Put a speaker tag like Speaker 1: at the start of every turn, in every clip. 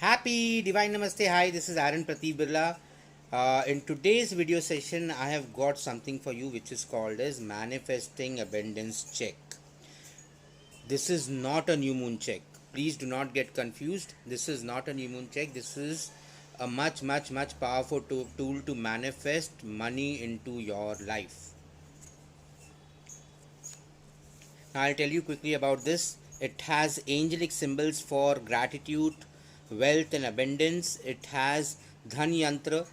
Speaker 1: Happy Divine Namaste. Hi, this is Aaron Prateep Birla. In today's video session, I have got something for you which is called as Manifesting Abundance Check. This is not a new moon check. Please do not get confused. This is not a new moon check. This is a much powerful tool to manifest money into your life. Now I'll tell you quickly about this. It has angelic symbols for gratitude, wealth and abundance. It has dhan yantra.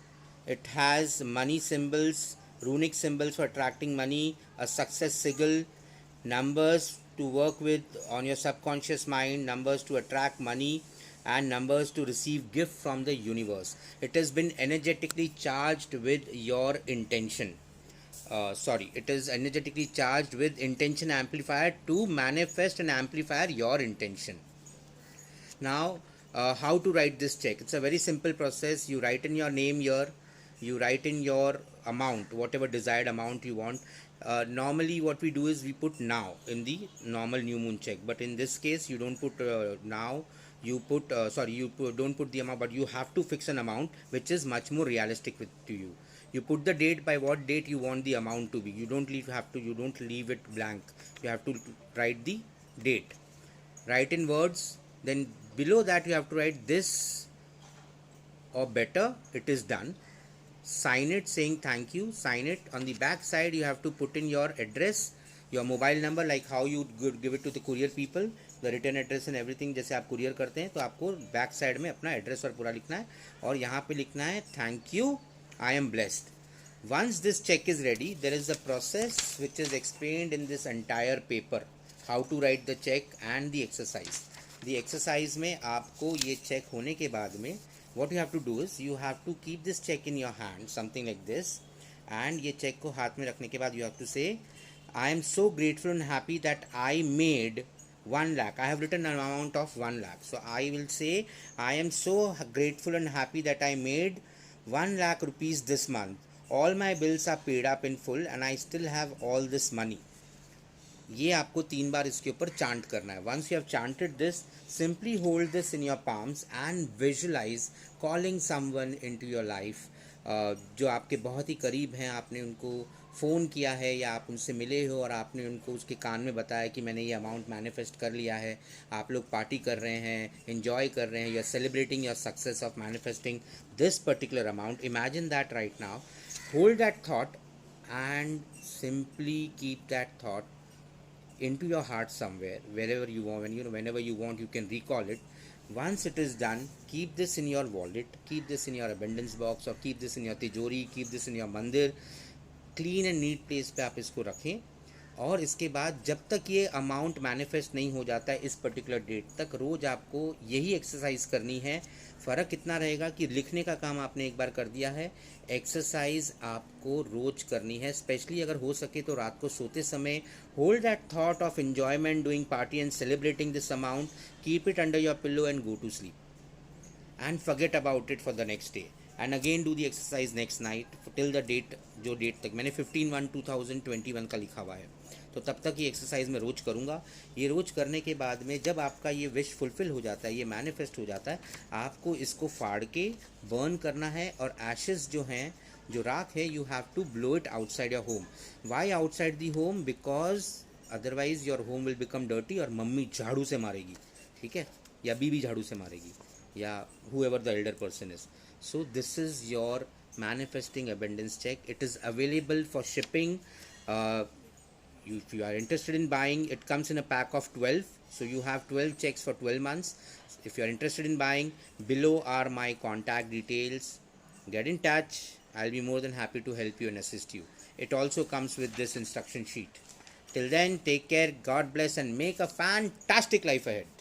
Speaker 1: It has money symbols, runic symbols for attracting money, a success sigil, numbers to work with on your subconscious mind, numbers to attract money, and numbers to receive gift from the universe. It has been energetically charged with your intention. It is energetically charged with intention amplifier to manifest and amplify your intention. Now, how to write this check? It's a very simple process. You write in your name here, you write in your amount, whatever desired amount you want. Normally what we do is we put now in the normal new moon check, but in this case you don't put now. You put don't put the amount, but you have to fix an amount which is much more realistic to you. You put the date, by what date you want the amount to be. You don't leave it blank. You have to write the date. Write in words. Then below that you have to write this or better. It is done. Sign it saying thank you. Sign it. On the back side you have to put in your address, your mobile number, like how you give it to the courier people, the return address and everything. जैसे आप courier करते हैं तो आपको back side में अपना address और पूरा लिखना है, और यहाँ पे लिखना है thank you, I am blessed. Once this check is ready, there is a process which is explained in this entire paper, how to write the check and the exercise. The exercise में आपको ये check होने के बाद में what you have to do is you have to keep this check in your hand, something like this, and ये check को हाथ में रखने के बाद you have to say, I am so grateful and happy that I made 1 lakh. I have written an amount of 1 lakh. So I will say, I am so grateful and happy that I made 1 lakh rupees this month. All my bills are paid up in full and I still have all this money. ये आपको 3 बार इसके ऊपर chant करना है. Once you have chanted this, simply hold this in your palms and visualize calling someone into your life. जो आपके बहुत ही करीब हैं, आपने उनको फ़ोन किया है या आप उनसे मिले हो और आपने उनको उसके कान में बताया कि मैंने ये अमाउंट मैनिफेस्ट कर लिया है. आप लोग पार्टी कर रहे हैं, एंजॉय कर रहे हैं, you are celebrating your success of manifesting this particular amount. Imagine that right now. Hold that thought and simply keep that thought into your heart somewhere, wherever you want. Whenever you want, you can recall it. Once it is done, keep this in your wallet, keep this in your abundance box, or keep this in your tijori, keep this in your mandir. Clean and neat place पे आप इसको रखें. और इसके बाद जब तक ये अमाउंट मैनिफेस्ट नहीं हो जाता है इस पर्टिकुलर डेट तक, रोज़ आपको यही एक्सरसाइज करनी है. फ़र्क कितना रहेगा कि लिखने का काम आपने एक बार कर दिया है, एक्सरसाइज आपको रोज करनी है. स्पेशली अगर हो सके तो रात को सोते समय hold that thought of enjoyment, doing party and celebrating this amount. Keep it under your pillow and go to sleep and forget about it for the next day, and again do the exercise next night till the date. जो date तक मैंने 15/1/2021 का लिखा हुआ है, तो तब तक ये एक्सरसाइज मैं रोज़ करूँगा. ये रोज़ करने के बाद में जब आपका ये विश फुलफिल हो जाता है, ये मैनिफेस्ट हो जाता है, आपको इसको फाड़ के बर्न करना है. और एशेस जो हैं, जो राख है, you have to blow it outside your home. Why outside the home? Because otherwise your home will become dirty और मम्मी झाड़ू से मारेगी, ठीक है, या बीबी झाड़ू से मारेगी, या whoever the elder person is. So this is your manifesting abundance check. It is available for shipping. If you are interested in buying, it comes in a pack of 12, so you have 12 checks for 12 months. If you are interested in buying, below are my contact details. Get in touch. I'll be more than happy to help you and assist you. It also comes with this instruction sheet. Till then, take care, God bless, and make a fantastic life ahead.